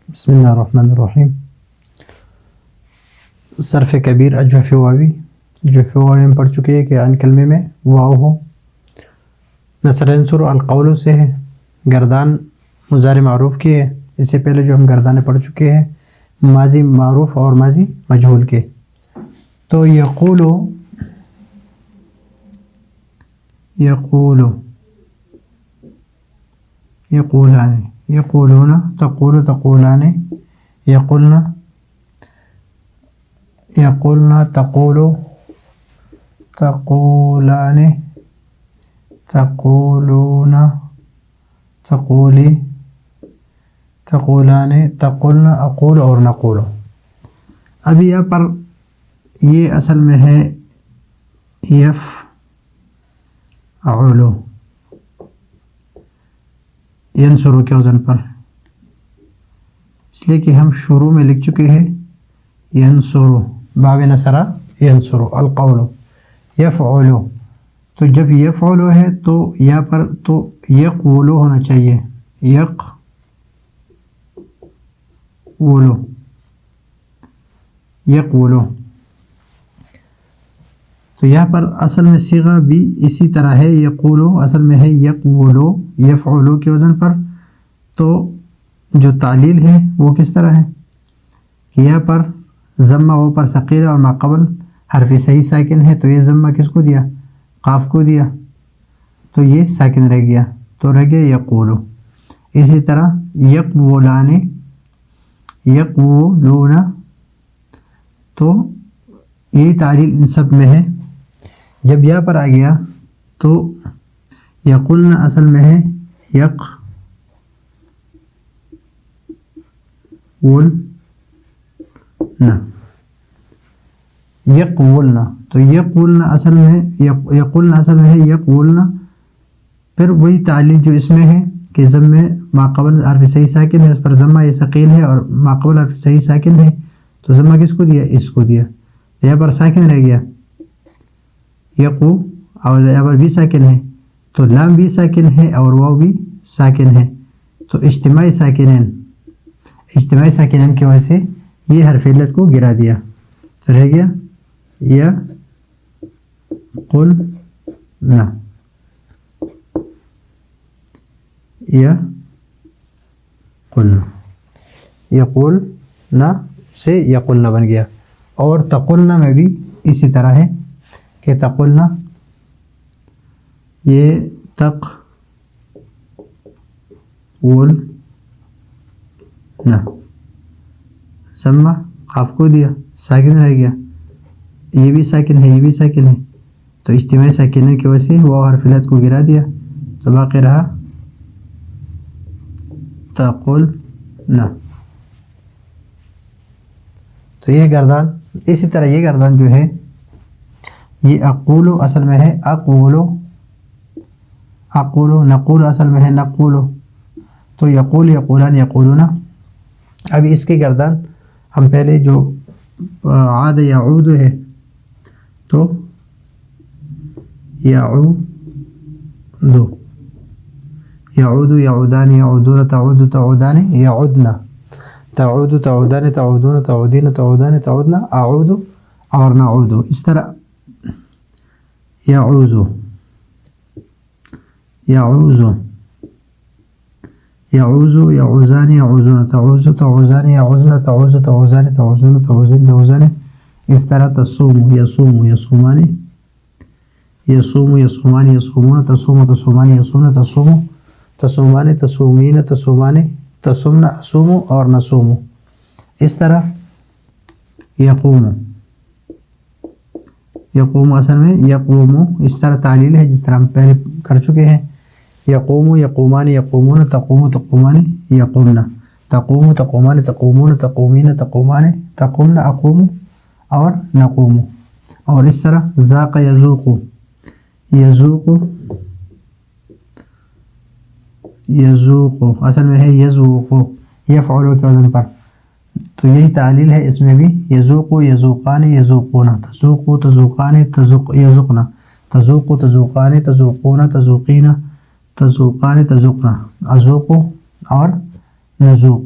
بسم اللہ الرحمن الرحیم. صرف کبیر اجوف واوی. جوف واوی ہم پڑھ چکے ہیں کہ ان کلمے میں واو ہو. نصر ینصر القول سے ہے. گردان مضارع معروف کی ہے. اس سے پہلے جو ہم گردانے پڑھ چکے ہیں ماضی معروف اور ماضی مجہول کے. تو یقولان یقولون تقول تقولان یقولنا تقول تقولان تقولون تقولی تقولان تقولنا اقول اور نقول. ابھی یہاں پر یہ اصل میں ہے یفعلو ینصرو کے وزن پر، اس لیے کہ ہم شروع میں لکھ چکے ہیں ینصرو باب نصرہ ینصرو القول یفعلو. تو جب یفعلو ہے تو یہاں پر تو یقولو ہونا چاہیے. یقولو تو یہاں پر اصل میں صیغہ بھی اسی طرح ہے. یقولو اصل میں ہے یقولو یفعلو کے وزن پر. تو جو تعلیل ہے وہ کس طرح ہے؟ یہاں پر ضمہ وہ پر ثقیل اور ماقبل حرف صحیح ساکن ہے، تو یہ ضمہ کس کو دیا؟ قاف کو دیا، تو یہ ساکن رہ گیا، تو رہ گیا یقولو. اسی طرح یقولان یقولون، تو یہی تعلیل ان سب میں ہے. جب یہاں پر آ گیا تو یقولنا اصل میں ہے یقولنا تو یقولنا اصل میں ہے یقولنا اصل میں ہے یقولنا. پھر وہی تعلیل جو اس میں ہے کہ ضم میں ماقبل حرف صحیح ساکن ہے، اس پر ضمہ یہ ثقیل ہے اور ماقبل حرف صحیح ساکن ہے، تو ضمہ کس کو دیا؟ اس کو دیا. یہاں پر ساکن رہ گیا یقو، اور یہاں پر بھی ساکن ہے، تو لام بھی ساکن ہے اور واو بھی ساکن ہے، تو اجتماعی ساکنین کی وجہ سے یہ حرف علت کو گرا دیا، تو رہ گیا یقولنا یقولنا سے یقولنا بن گیا. اور تقولنا میں بھی اسی طرح ہے کہ تقولنا یہ تقولنا ضمہ قاف کو دیا، ساکن رہ گیا، یہ بھی ساکن ہے یہ بھی ساکن ہے، تو اجتماعی ساکنین کی وجہ سے وہ حرف علت کو گرا دیا، تو باقی رہا تقولنا. تو یہ گردان اسی طرح یہ گردان جو ہے یہ اقولو اصل میں ہے اقولو نقول اصل میں ہے نقولو. تو یقول یقولان یقولونا. ابھی اس کی گردان ہم پہلے جو عاد یعود ہے تو یعود یعودان یعودون تعود تعودان یعودنا تعود تعودان تعودون تعودین تعودان تعودنا اعود اور نعود. اس طرح یعوذ یعوذان یعوذون تعوذ تعوذان یعوذن تعوذ تعوذان تعوذون تعوذین تعوذان. اس طرح تصوم یصوم یصومان یصوم یصومان یصومون تصوم تصومان یصومن تصوم تصومان تصومین تصومان تصومن اصوم اور نصوم. اس طرح یقوم اصل میں یقوم. اس طرح تعلیل ہے جس طرح ہم پہلے کر چکے ہیں. یقوم یقومان یقومون تقوم تقومان یقومنا تقوم تقومان تقومون تقومین تقومان تقومن اقوم اور نقوم. اور اس طرح ذاق یذوق اصل میں ہے یذوق یفعلو کے وزن پر. تو یہی تعلیل ہے اس میں بھی یذوق یذوقان یذوقون تذوق تذوقان یذوقنا تذوق تذوقان تذوقون تذوقین تذوقان تذوقنا اذوق اور نذوق.